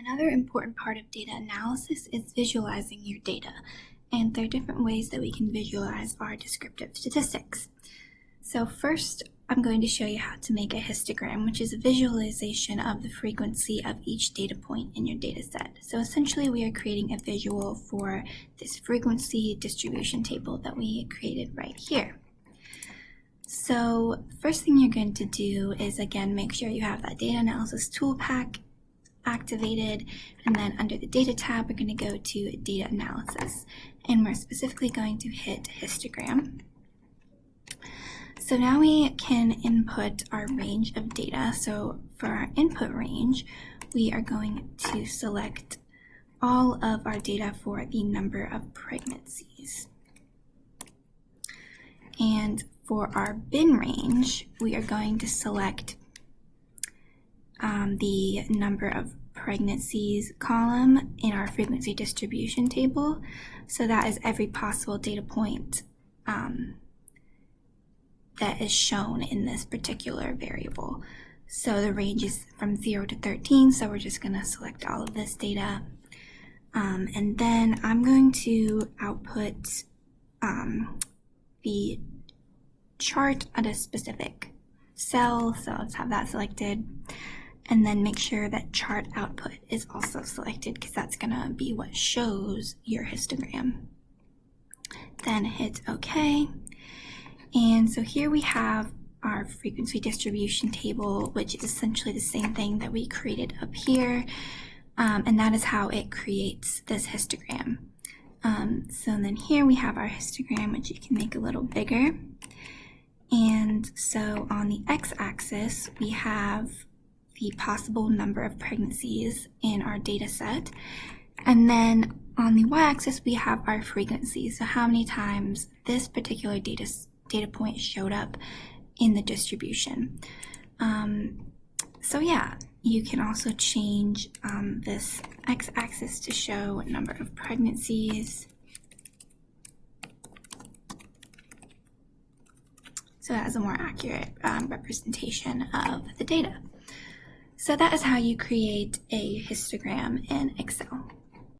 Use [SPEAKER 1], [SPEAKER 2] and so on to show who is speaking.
[SPEAKER 1] Another important part of data analysis is visualizing your data, and there are different ways that we can visualize our descriptive statistics. So first, I'm going to show you how to make a histogram, which is a visualization of the frequency of each data point in your data set. So essentially, we are creating a visual for this frequency distribution table that we created right here. So the first thing you're going to do is, again, make sure you have that data analysis tool pack activated, and then under the data tab, we're going to go to data analysis, and we're specifically going to hit histogram. So now we can input our range of data. So for our input range, we are going to select all of our data for the number of pregnancies. And for our bin range, we are going to select the number of pregnancies column in our frequency distribution table. So that is every possible data point that is shown in this particular variable. So the range is from 0 to 13, so we're just going to select all of this data. And then I'm going to output the chart at a specific cell, so let's have that selected. And then make sure that chart output is also selected, because that's going to be what shows your histogram. Then hit OK. And so here we have our frequency distribution table, which is essentially the same thing that we created up here. And that is how it creates this histogram. So then here we have our histogram, which you can make a little bigger. And so on the x-axis, we have the possible number of pregnancies in our data set. And then on the y-axis, we have our frequency. So how many times this particular data point showed up in the distribution. So yeah, you can also change this x-axis to show number of pregnancies. So that is a more accurate representation of the data. So that is how you create a histogram in Excel.